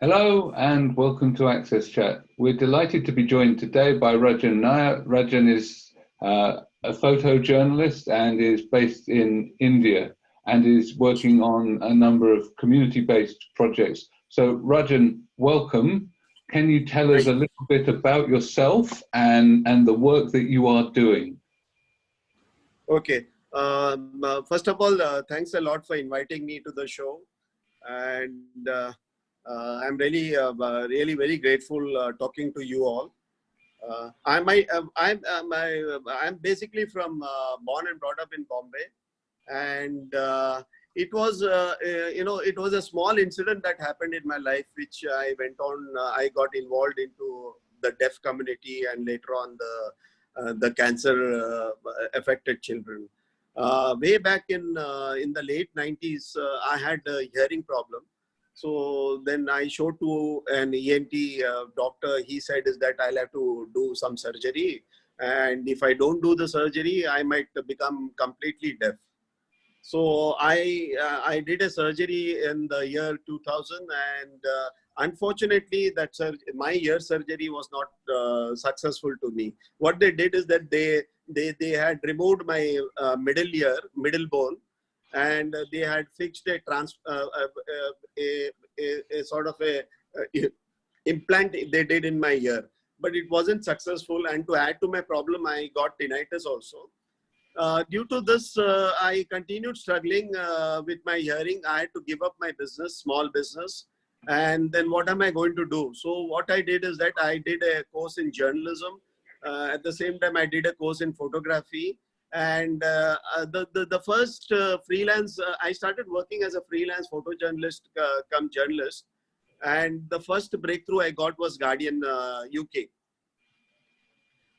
Hello and welcome to Access Chat. We're delighted to be joined today by Rajen Nair. Rajen is a photojournalist and is based in India and is working on a number of community-based projects. So Rajen, welcome. Can you tell us Thank a little bit about yourself and the work that you are doing? Okay. First of all, thanks a lot for inviting me to the show, and I'm really very grateful talking to you all. I'm basically from born and brought up in Bombay, and it was it was a small incident that happened in my life, which I went on. I got involved into the deaf community, and later on the cancer affected children. Way back in the late 90s, I had a hearing problem. So then I showed to an ENT doctor. He said is that I'll have to do some surgery, and if I don't do the surgery, I might become completely deaf. So I did a surgery in the year 2000, and unfortunately, my ear surgery was not successful to me. What they did is that they had removed my middle bone, and they had fixed a sort of a implant they did in my ear, but it wasn't successful. And to add to my problem, I got tinnitus also. Due to this, I continued struggling with my hearing. I had to give up my business, small business. And then what am I going to do? So what I did is that I did a course in journalism. At the same time, I did a course in photography. And the first freelance, I started working as a freelance photojournalist come journalist. And the first breakthrough I got was Guardian UK.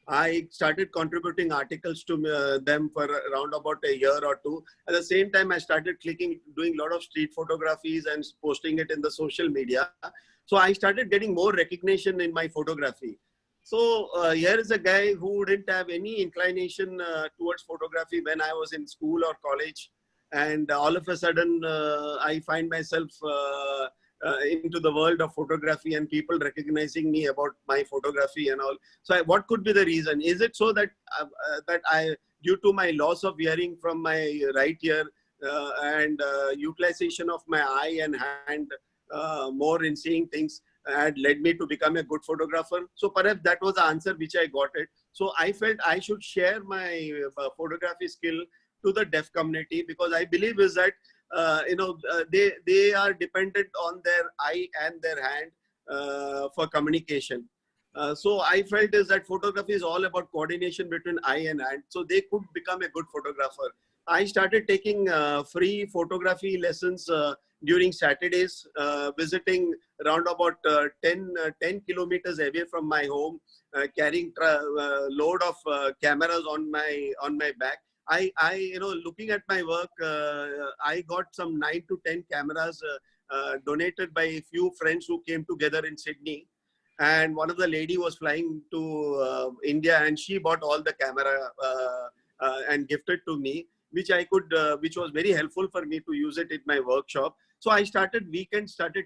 I started contributing articles to them for around about a year or two. At the same time, I started doing a lot of street photographies and posting it in the social media. So I started getting more recognition in my photography. So here is a guy who didn't have any inclination towards photography when I was in school or college. And all of a sudden, I find myself into the world of photography and people recognizing me about my photography and all. So what could be the reason? Is it so that due to my loss of hearing from my right ear and utilization of my eye and hand more in seeing things had led me to become a good photographer? So perhaps that was the answer which I got it. So I felt I should share my photography skill to the deaf community, because I believe is that they are dependent on their eye and their hand for communication. So I felt is that photography is all about coordination between eye and hand. So they could become a good photographer. I started taking free photography lessons during Saturdays, visiting around about 10 kilometers away from my home, carrying load of cameras on my back. Looking at my work, I got some 9 to 10 cameras donated by a few friends who came together in Sydney. And one of the lady was flying to India, and she bought all the camera and gifted to me, which which was very helpful for me to use it in my workshop. So I started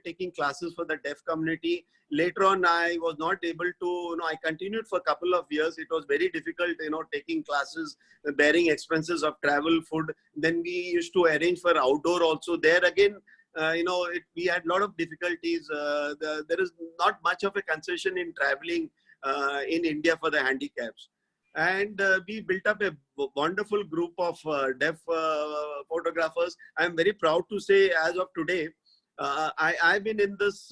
taking classes for the deaf community. Later on, I was not able to, I continued for a couple of years. It was very difficult, taking classes, bearing expenses of travel, food. Then we used to arrange for outdoor also. There again, we had a lot of difficulties. There is not much of a concession in traveling in India for the handicaps. And we built up a wonderful group of deaf photographers. I'm very proud to say, as of today, I've been in this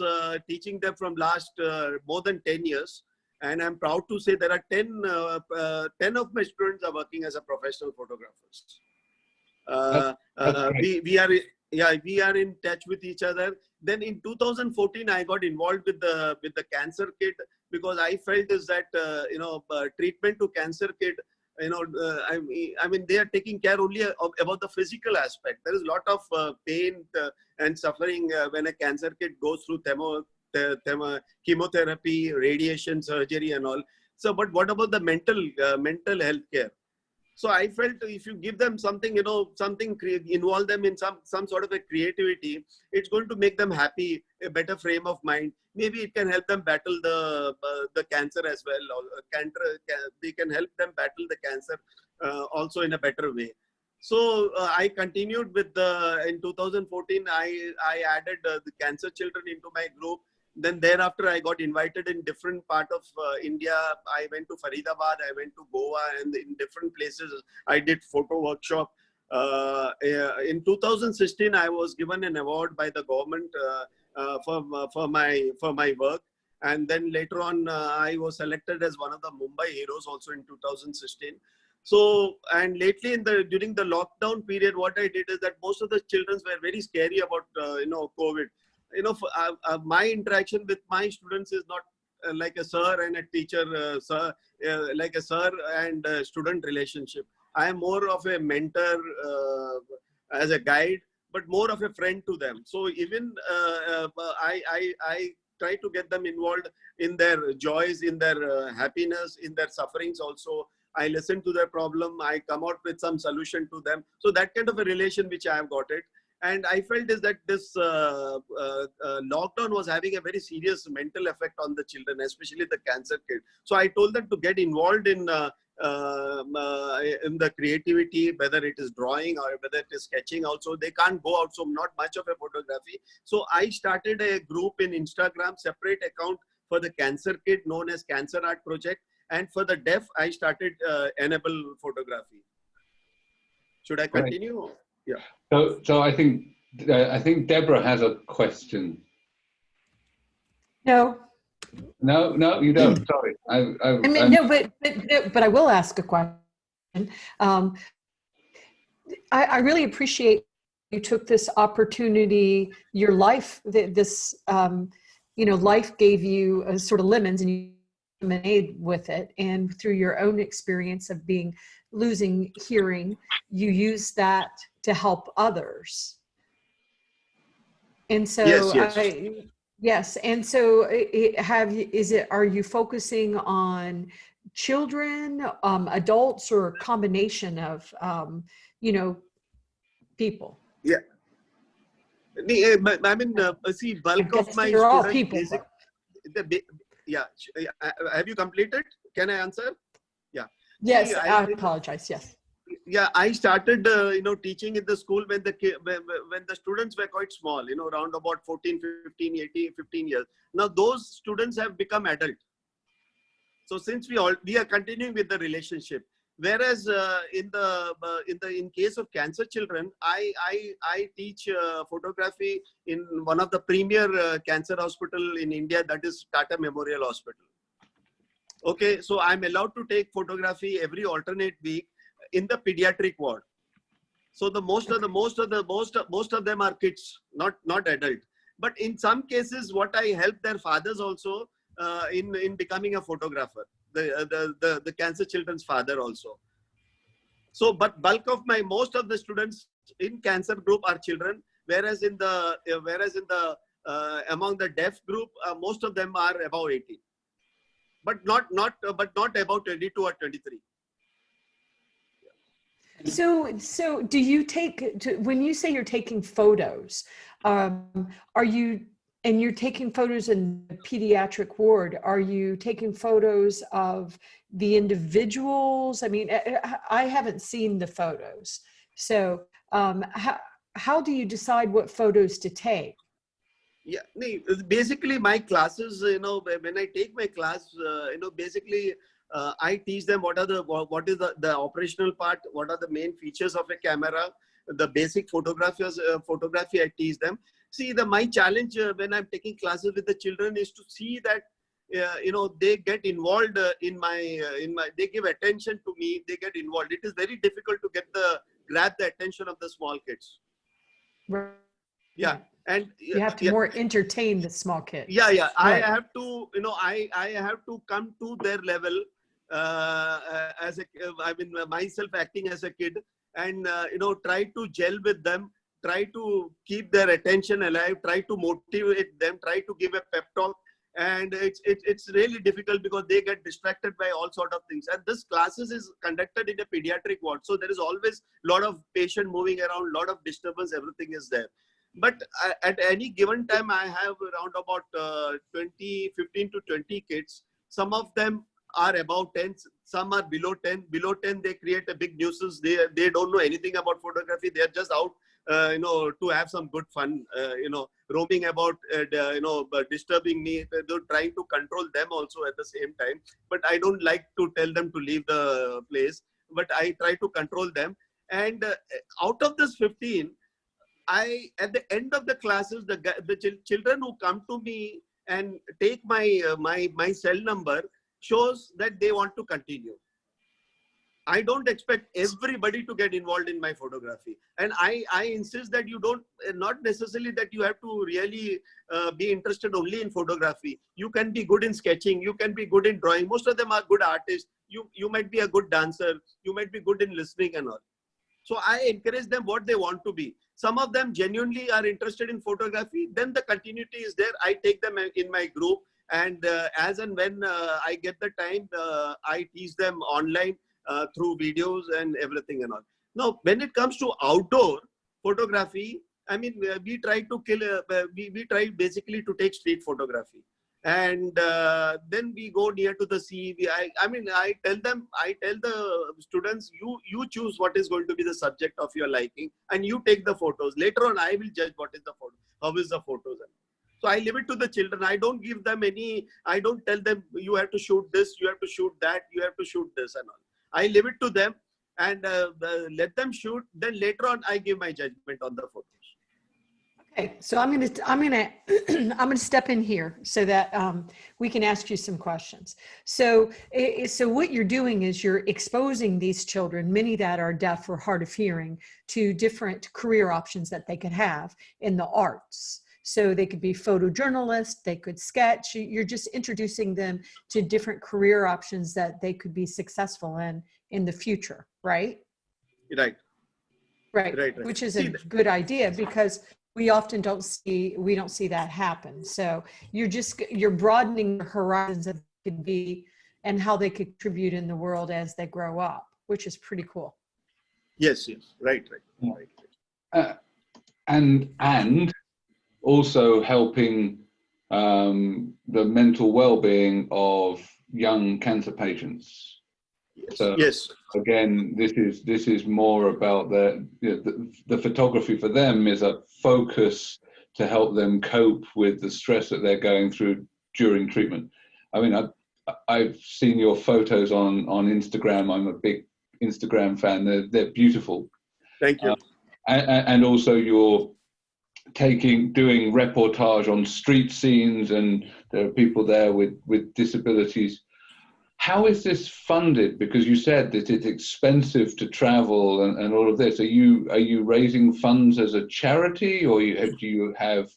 teaching them from last more than 10 years. And I'm proud to say there are 10 of my students are working as a professional photographers. We are in touch with each other. Then in 2014, I got involved with the cancer kid, because I felt is that treatment to cancer kid, I mean they are taking care only about the physical aspect. There is a lot of pain and suffering when a cancer kid goes through chemotherapy, radiation, surgery, and all. So, but what about the mental health care? So I felt if you give them something, something, involve them in some sort of a creativity, it's going to make them happy, a better frame of mind. Maybe it can help them battle the cancer as well. Or they can help them battle the cancer also in a better way. So I continued with in 2014, I added the cancer children into my group. Then thereafter, I got invited in different part of India. I went to Faridabad, I went to Goa, and in different places, I did photo workshop. In 2016, I was given an award by the government for my work. And then later on, I was selected as one of the Mumbai heroes also in 2016. So, and lately during the lockdown period, what I did is that most of the children were very scary about, COVID. My interaction with my students is not like a sir and a teacher, like a sir and a student relationship. I am more of a mentor as a guide, but more of a friend to them. So even I try to get them involved in their joys, in their happiness, in their sufferings also. I listen to their problem. I come out with some solution to them. So that kind of a relation which I have got it. And I felt is that this lockdown was having a very serious mental effect on the children, especially the cancer kids. So I told them to get involved in the creativity, whether it is drawing or whether it is sketching also. They can't go out, so not much of a photography. So I started a group in Instagram, separate account for the cancer kid known as Cancer Art Project. And for the deaf, I started Enable Photography. Should I continue? Right. Yeah. So I think Debra has a question. No. No, you don't. Sorry. But I will ask a question. I really appreciate you took this opportunity. Your life, life gave you a sort of lemons, and you lemonade with it. And through your own experience of losing hearing, you use that to help others. And so yes. And so are you focusing on children, adults, or a combination of, people? Yeah. I mean, see, bulk of my students, all people. Yeah. Have you completed? Can I answer? Yeah. Yes, see, I apologize. Yes. Yeah, I started, teaching in the school when the students were quite small, around about 14, 15, 15 years. Now those students have become adult. So since we are continuing with the relationship. Whereas in case of cancer children, I teach photography in one of the premier cancer hospital in India, that is Tata Memorial Hospital. Okay, so I'm allowed to take photography every alternate week in the pediatric ward. So the most of them are kids, not adult. But in some cases, what I help their fathers also in becoming a photographer. The cancer children's father also. So, but bulk of most of the students in cancer group are children, whereas in the among the deaf group, most of them are above 18, but not about 22 or 23. So do you when you say you're taking photos, you're taking photos in the pediatric ward, are you taking photos of the individuals? I mean, I haven't seen the photos. So how do you decide what photos to take? Yeah, basically my classes, when I take my class, basically I teach them what is the operational part, what are the main features of a camera, the basic photography I teach them. See, my challenge when I'm taking classes with the children is to see that they get involved they give attention to me, they get involved. It is very difficult to grab the attention of the small kids. Right. Yeah. And you have to more entertain the small kids. Yeah. Right. I have to, I have to come to their level myself acting as a kid, and try to gel with them, try to keep their attention alive, try to motivate them, try to give a pep talk. And it's really difficult because they get distracted by all sort of things. And this classes is conducted in a pediatric ward, so there is always a lot of patient moving around, lot of disturbance, everything is there. But at any given time, I have around about 15 to 20 kids. Some of them are above 10, some are below 10. Below 10, they create a big nuisance. They don't know anything about photography. They are just out, to have some good fun, roaming about, disturbing me. They're trying to control them also at the same time. But I don't like to tell them to leave the place, but I try to control them. And out of this 15, at the end of the classes, the children who come to me and take my cell number shows that they want to continue. I don't expect everybody to get involved in my photography. And I insist that you don't, not necessarily that you have to really be interested only in photography. You can be good in sketching. You can be good in drawing. Most of them are good artists. You might be a good dancer. You might be good in listening and all. So I encourage them what they want to be. Some of them genuinely are interested in photography. Then the continuity is there. I take them in my group. And as and when I get the time, I teach them online through videos and everything and all. Now, when it comes to outdoor photography, I mean, we try to we try basically to take street photography. And then we go near to the sea. I tell the students, you choose what is going to be the subject of your liking, and you take the photos. Later on, I will judge what is the photo, how is the photos. So I leave it to the children. I don't give them I don't tell them you have to shoot this, you have to shoot that, you have to shoot this and all. I leave it to them and let them shoot. Then later on, I give my judgment on the photos. Okay, so I'm gonna step in here so that we can ask you some questions. So what you're doing is you're exposing these children, many that are deaf or hard of hearing, to different career options that they could have in the arts. So they could be photojournalists, they could sketch. You're just introducing them to different career options that they could be successful in the future, right? Right. Which is a good idea, because we often don't see that happen. So you're broadening the horizons that they could be and how they could contribute in the world as they grow up, which is pretty cool. Yes. Right. And also helping the mental well-being of young cancer patients. Yes. So yes. Again, this is more about the photography for them is a focus to help them cope with the stress that they're going through during treatment. I mean, I've seen your photos on Instagram. I'm a big Instagram fan. They're beautiful. Thank you. And also you're doing reportage on street scenes, and there are people there with disabilities. How is this funded? Because you said that it's expensive to travel and all of this. Are you raising funds as a charity, or do you have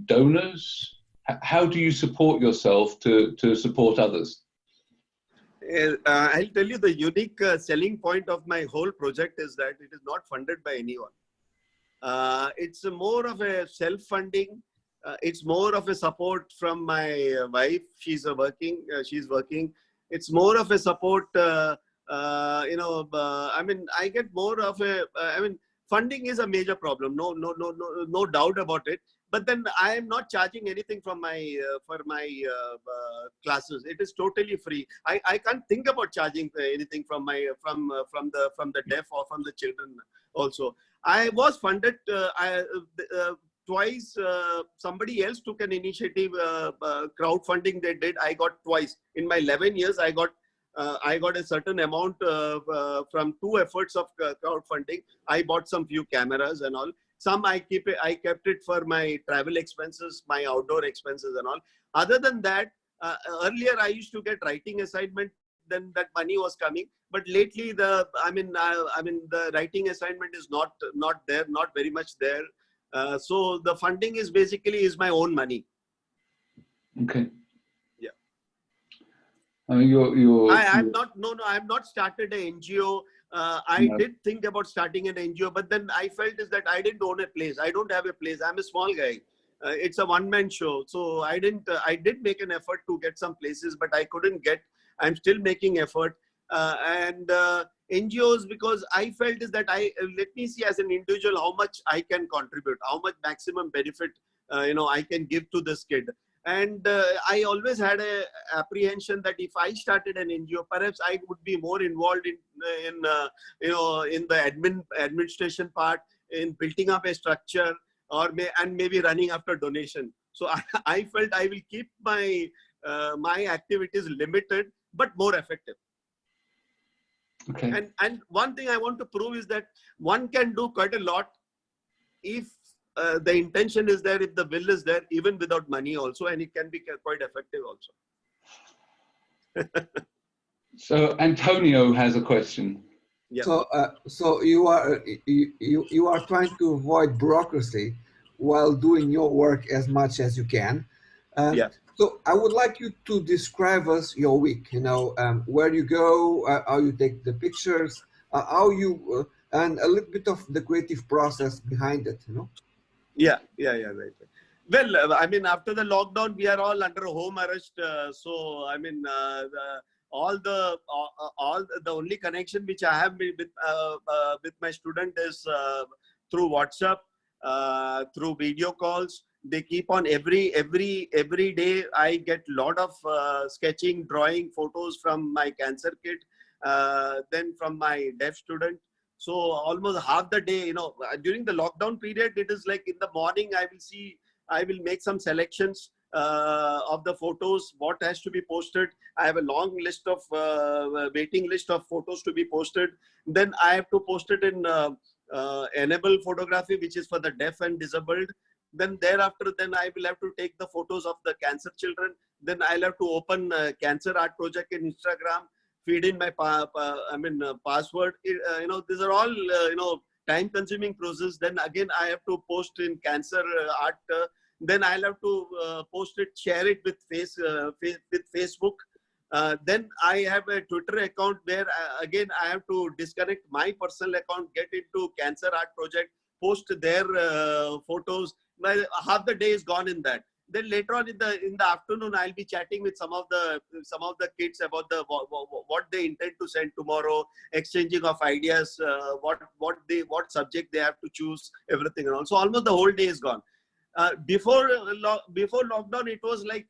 donors? How do you support yourself to support others? I'll tell you the unique selling point of my whole project is that it is not funded by anyone. It's more of a self-funding. It's more of a support from my wife. She's working. It's more of a support. I get more of a. Funding is a major problem. No doubt about it. But then I am not charging anything from for my classes. It is totally free. I can't think about charging anything from the deaf or from the children also. I was funded twice. Somebody else took an initiative, crowdfunding they did. I got twice. In my 11 years, I got a certain amount from 2 efforts of crowdfunding. I bought some few cameras and all. Some I kept it for my travel expenses, my outdoor expenses and all. Other than that, earlier I used to get writing assignment. Then that money was coming. But lately, the writing assignment is not there, not very much there. So the funding is basically my own money. Okay. Yeah. I mean, I'm not started an NGO. I did think about starting an NGO, but then I felt is that I didn't own a place. I don't have a place. I'm a small guy. it's a one-man show. So I did make an effort to get some places, but I couldn't get. I'm still making effort. And NGOs, because I felt is that let me see as an individual how much I can contribute, how much maximum benefit I can give to this kid. And I always had a apprehension that if I started an NGO, perhaps I would be more involved in the administration part, in building up a structure, and maybe running after donation. So I felt I will keep my activities limited but more effective. Okay. And one thing I want to prove is that one can do quite a lot if the intention is there, if the will is there, even without money also, and it can be quite effective also. So Antonio has a question. Yeah. So you are trying to avoid bureaucracy while doing your work as much as you can. Yeah. So I would like you to describe us your week. Where you go, how you take the pictures, how you and a little bit of the creative process behind it. Yeah, right. Well, I mean, after the lockdown, we are all under home arrest. So, I mean, the only connection which I have with my student is through WhatsApp, through video calls. They keep on every day. I get lot of sketching, drawing, photos from my cancer kid, then from my deaf student. So almost half the day, during the lockdown period, it is like in the morning, I will make some selections of the photos, what has to be posted. I have a long list of waiting list of photos to be posted. Then I have to post it in enable photography, which is for the deaf and disabled. Then thereafter, then I will have to take the photos of the cancer children. Then I'll have to open cancer art project in Instagram, feed in my password. These are all time consuming process. Then again I have to post in cancer art. Then I'll have to post it, share it with Facebook. Then I have a Twitter account where again I have to disconnect my personal account, get into cancer art project, post their photos. Half the day is gone in that. Then later on in the afternoon, I'll be chatting with some of the kids about what they intend to send tomorrow, exchanging of ideas, what subject they have to choose, everything and all. So almost the whole day is gone. Before lockdown, it was like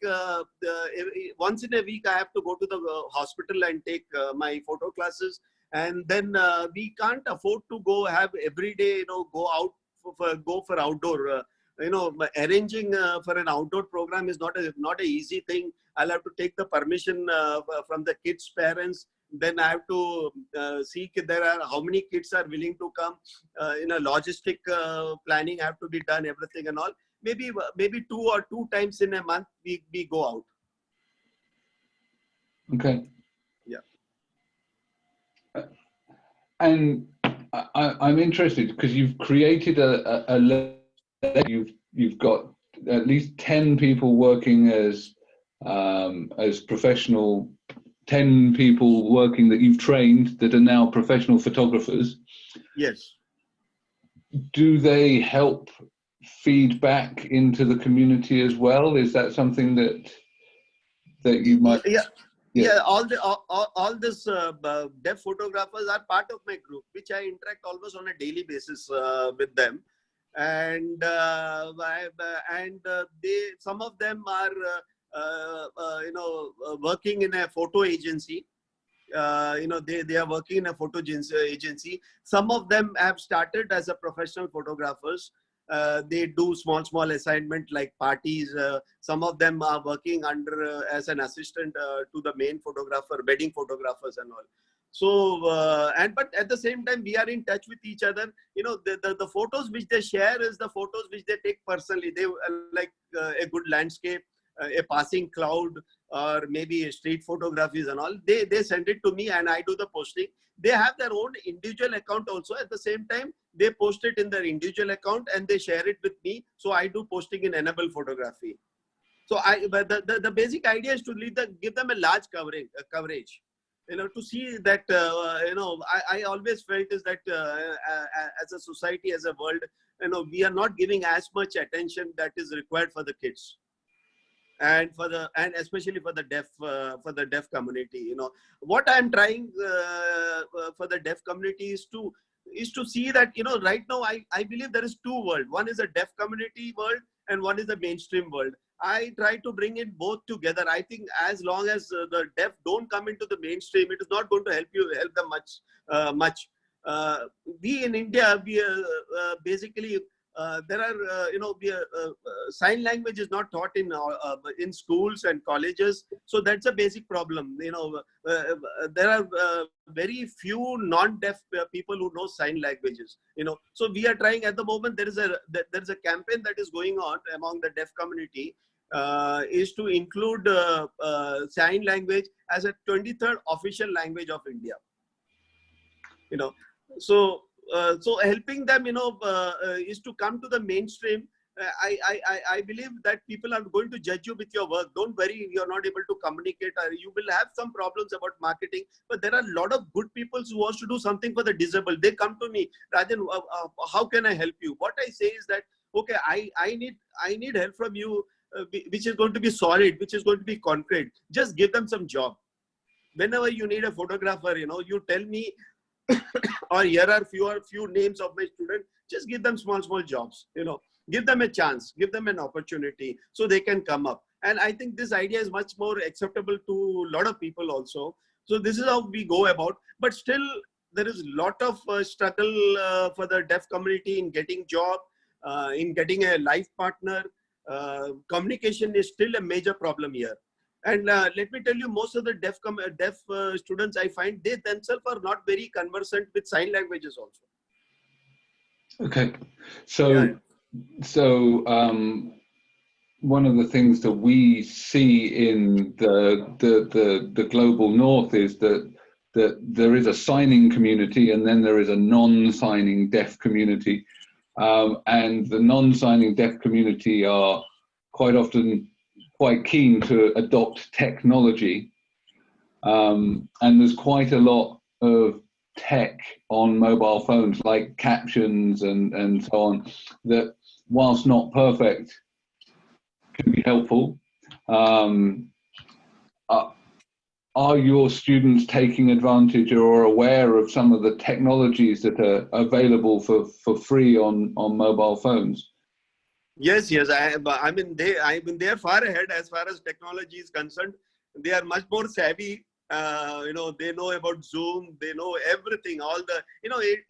once in a week I have to go to the hospital and take my photo classes, and then we can't afford to go have every day go out go for outdoor. Arranging for an outdoor program is not a easy thing. I'll have to take the permission from the kids' parents. Then I have to see how many kids are willing to come. Logistic planning have to be done, everything and all. Maybe two times in a month we go out. Okay. Yeah. And I'm interested because you've created you've got at least 10 people working as professional, 10 people working that you've trained that are now professional photographers. Yes. Do they help feed back into the community as well? Is that something that you might? Yeah. All this deaf photographers are part of my group, which I interact almost on a daily basis with them, and some of them are working in a photo agency. They are working in a photo agency. Some of them have started as a professional photographers. They do small assignment like parties. Some of them are working under as an assistant to the main photographer, wedding photographers and all. So but at the same time we are in touch with each other. The photos which they share is the photos which they take personally. They like a good landscape, a passing cloud, or maybe street photographies and all. They send it to me and I do the posting. They have their own individual account also. At the same time, they post it in their individual account and they share it with me. So I do posting in enable photography. So the basic idea is to give them a large coverage. To see that, I always felt is that as a society, as a world, we are not giving as much attention that is required for the kids, and especially for the deaf community. What I'm trying for the deaf community is to see that, right now I believe there is two world. One is a deaf community world and one is the mainstream world. I try to bring it both together. I think as long as the deaf don't come into the mainstream, it is not going to help them much. We in India, we basically there are sign language is not taught in schools and colleges, so that's a basic problem. There are very few non-deaf people who know sign languages. So we are trying at the moment. There is a campaign that is going on among the deaf community, is to include sign language as a 23rd official language of India. So helping them, is to come to the mainstream. I believe that people are going to judge you with your work. Don't worry, you're not able to communicate, or you will have some problems about marketing. But there are a lot of good people who wants to do something for the disabled. They come to me, Rajan, how can I help you? What I say is that, okay, I need help from you, which is going to be solid, which is going to be concrete. Just give them some job. Whenever you need a photographer, you tell me, or here are few names of my students. Just give them small jobs. Give them a chance, give them an opportunity so they can come up. And I think this idea is much more acceptable to a lot of people also. So this is how we go about. But still, there is a lot of struggle for the deaf community in getting job, in getting a life partner. Communication is still a major problem here. And let me tell you, most of the deaf students, I find they themselves are not very conversant with sign languages also. Okay, so one of the things that we see in the global north is that there is a signing community, and then there is a non-signing deaf community, and the non-signing deaf community are quite often quite keen to adopt technology, and there's quite a lot of tech on mobile phones, like captions and so on, that whilst not perfect can be helpful. Are your students taking advantage or aware of some of the technologies that are available for free on mobile phones? Yes. I mean, they are far ahead as far as technology is concerned. They are much more savvy. They know about Zoom. They know everything.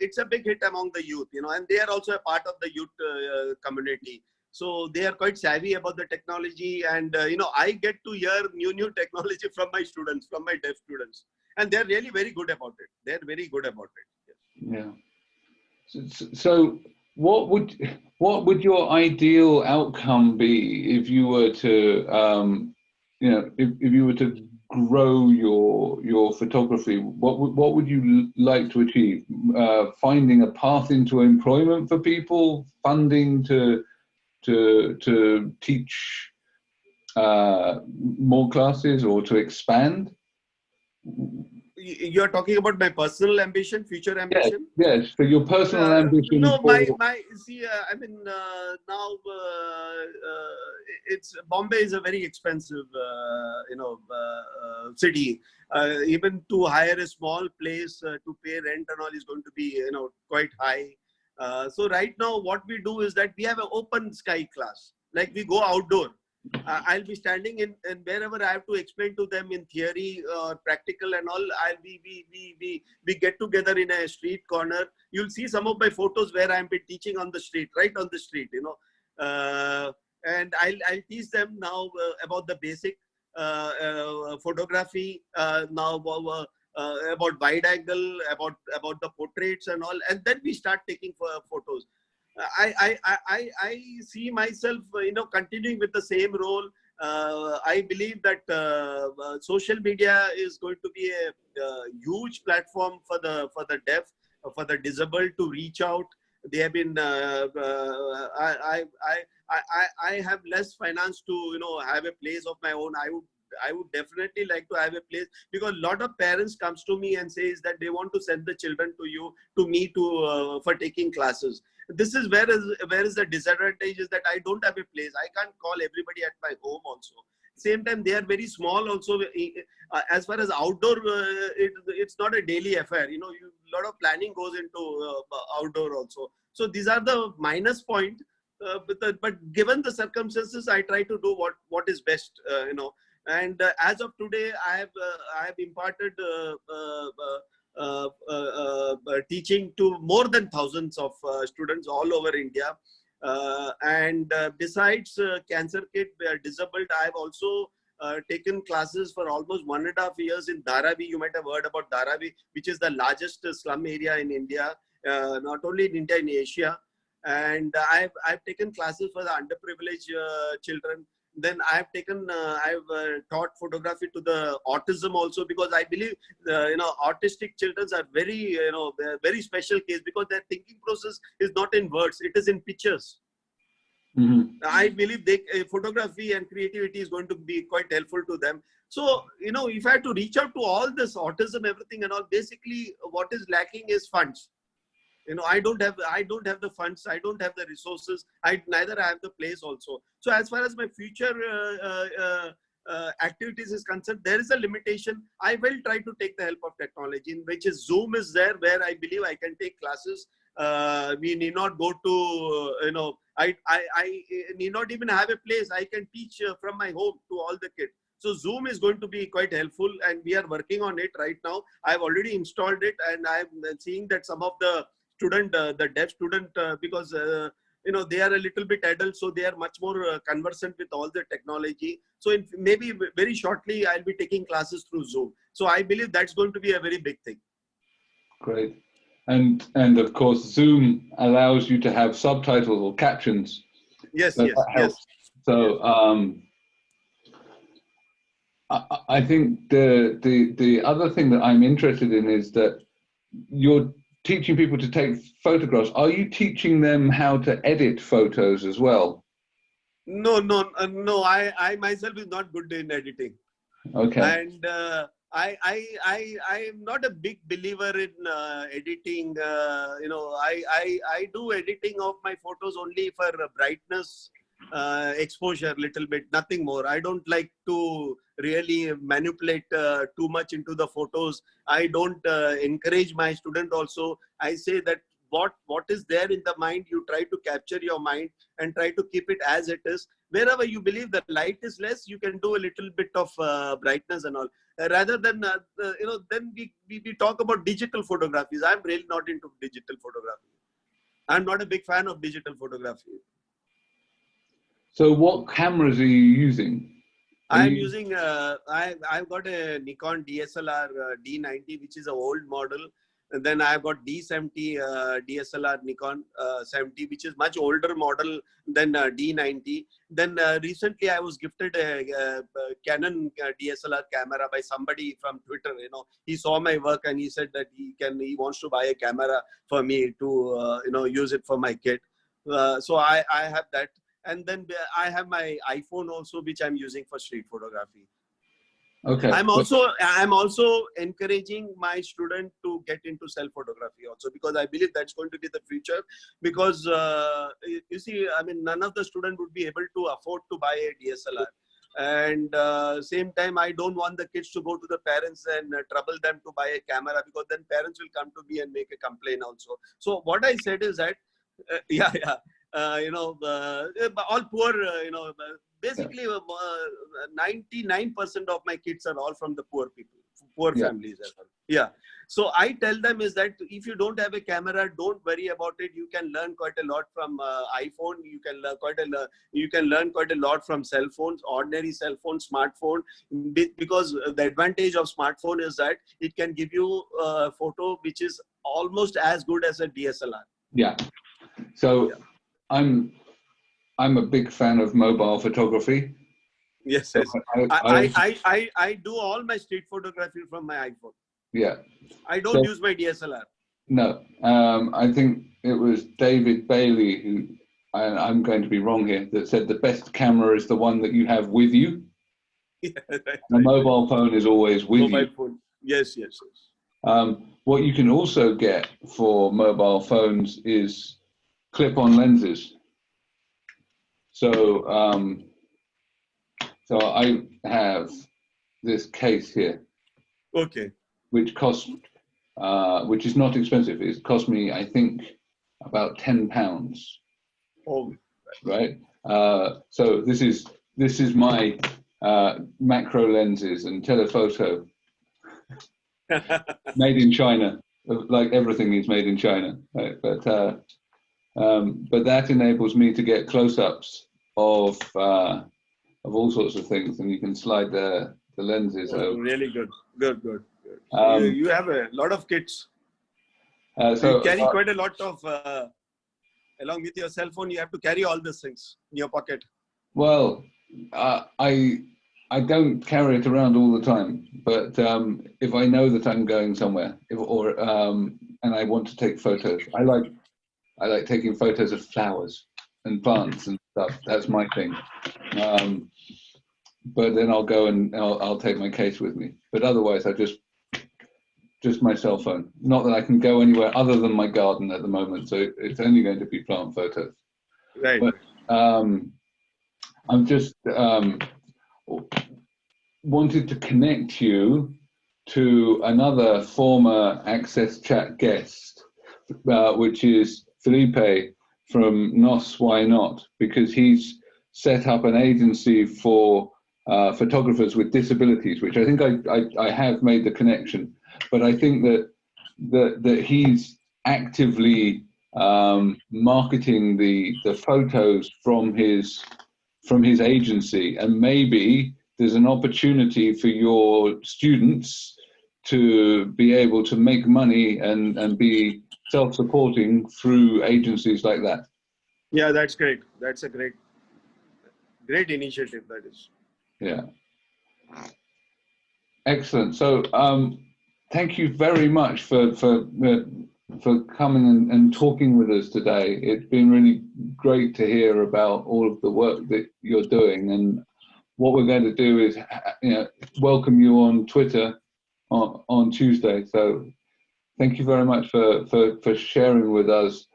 It's a big hit among the youth. And they are also a part of the youth community. So they are quite savvy about the technology. And I get to hear new technology from my students, from my deaf students, and they're really very good about it. They're very good about it. Yes. Yeah. So what would your ideal outcome be if you were to if you were to grow your photography? What would you like to achieve? Finding a path into employment for people, funding to teach more classes, or to expand? You're talking about my personal ambition, future ambition? Yes, for your personal ambition. No, now Bombay is a very expensive, city. Even to hire a small place to pay rent and all is going to be, quite high. So right now, what we do is that we have an open sky class. Like, we go outdoor. I'll be standing in wherever I have to explain to them in theory or practical and all. We get together in a street corner. You'll see some of my photos where I'm teaching on the street, right on the street, and I'll teach them now about the basic photography, now about wide angle, about the portraits and all, and then we start taking photos. I see myself, continuing with the same role. I believe that social media is going to be a huge platform for the deaf, for the disabled to reach out. They have been. I have less finance to have a place of my own. I would definitely like to have a place, because a lot of parents comes to me and says that they want to send the children to me for taking classes. This is where is the disadvantage is that I don't have a place. I can't call everybody at my home also. Same time, they are very small also. As far as outdoor, it's not a daily affair. You know, a lot of planning goes into outdoor also. So these are the minus point. But given the circumstances, I try to do what is best. You know, and as of today, I have imparted teaching to more than thousands of students all over India. And besides Cancer Kit, disabled, I have also taken classes for almost 1.5 years in Dharavi. You might have heard about Dharavi, which is the largest slum area in India, not only in India, in Asia. And I've taken classes for the underprivileged children. Then I've taught photography to the autism also, because I believe autistic children are very very special case, because their thinking process is not in words, it is in pictures. I believe photography and creativity is going to be quite helpful to them. So if I had to reach out to all this autism, everything and all, basically what is lacking is funds. I don't have the funds, I don't have the resources, neither I have the place also. So as far as my future activities is concerned, there is a limitation. I will try to take the help of technology, in which is Zoom is there, where I believe I can take classes. We need not go to, I need not even have a place. I can teach from my home to all the kids. So Zoom is going to be quite helpful, and we are working on it right now. I've already installed it, and I'm seeing that some of the student, the deaf student, because they are a little bit adult, so they are much more conversant with all the technology. So maybe very shortly, I'll be taking classes through Zoom. So I believe that's going to be a very big thing. Great. And of course, Zoom allows you to have subtitles or captions. Yes, so yes, that helps. yes. So I think the other thing that I'm interested in is that you're teaching people to take photographs. Are you teaching them how to edit photos as well? No. I myself is not good in editing. Okay. And I am not a big believer in editing. I do editing of my photos only for brightness, exposure, little bit, nothing more. I don't like to really manipulate too much into the photos. I don't encourage my student also. I say that what is there in the mind, you try to capture your mind and try to keep it as it is. Wherever you believe the light is less, you can do a little bit of brightness and all. Rather than then we talk about digital photographies. I'm really not into digital photography. I'm not a big fan of digital photography. So what cameras are you using? I'm using, I've got a Nikon DSLR D90, which is an old model. And then I've got D70 DSLR Nikon 70, which is much older model than D90. Then recently I was gifted a Canon DSLR camera by somebody from Twitter. He saw my work and he said that he wants to buy a camera for me to use it for my kid. So I have that. And then I have my iPhone also, which I'm using for street photography. Okay. I'm also encouraging my student to get into self photography also, because I believe that's going to be the future. Because you see, I mean, none of the student would be able to afford to buy a DSLR. And same time, I don't want the kids to go to the parents and trouble them to buy a camera, because then parents will come to me and make a complaint also. So what I said is that, all poor, basically 99% of my kids are all from the poor people, poor families. Yeah. So I tell them is that if you don't have a camera, don't worry about it. You can learn quite a lot from iPhone. You can learn quite a lot from cell phones, ordinary cell phone, smartphone. Because the advantage of smartphone is that it can give you a photo which is almost as good as a DSLR. Yeah. So I'm a big fan of mobile photography. Yes, yes. I do all my street photography from my iPhone. Yeah. I don't use my DSLR. No. I think it was David Bailey, who, I'm going to be wrong here, that said the best camera is the one that you have with you. Yeah, right, the mobile phone is always with you. Phone. Yes, yes, yes. What you can also get for mobile phones is clip-on lenses. So, so I have this case here, Okay. which cost, which is not expensive. It cost me, I think, about £10. Oh, Right. So this is my macro lenses and telephoto, made in China. Like everything is made in China, right? But that enables me to get close-ups of all sorts of things, and you can slide the lenses over. really good. Good. Um, You have a lot of kits. so You carry quite a lot of, along with your cell phone, you have to carry all these things in your pocket. well, I don't carry it around all the time, but if I know that I'm going somewhere, and I want to take photos, I like taking photos of flowers and plants and stuff. That's my thing. But then I'll go and I'll take my case with me. But otherwise, I just my cell phone. Not that I can go anywhere other than my garden at the moment, so it's only going to be plant photos. Right. But I'm just wanted to connect you to another former Access Chat guest, which is Felipe from NOS Why Not, because he's set up an agency for photographers with disabilities, which I think I have made the connection, but I think that he's actively marketing the photos from his agency, and maybe there's an opportunity for your students to be able to make money and be self-supporting through agencies like that. Yeah, that's great. That's a great initiative, that is. Yeah. Excellent. So thank you very much for coming and talking with us today. It's been really great to hear about all of the work that you're doing, and what we're going to do is welcome you on Twitter on Tuesday. So thank you very much for sharing with us,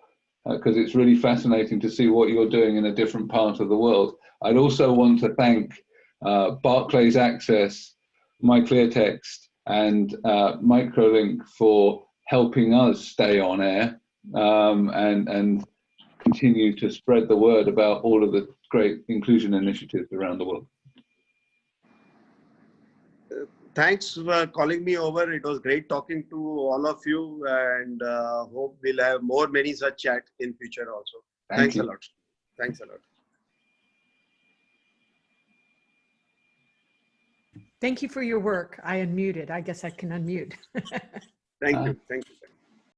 because it's really fascinating to see what you're doing in a different part of the world. I'd also want to thank Barclays Access, MyClearText, and Microlink for helping us stay on air and continue to spread the word about all of the great inclusion initiatives around the world. Thanks for calling me over. It was great talking to all of you, and hope we'll have many such chat in future also. Thanks a lot. Thanks a lot. Thank you for your work. I unmuted. I guess I can unmute. Thank you. Thank you.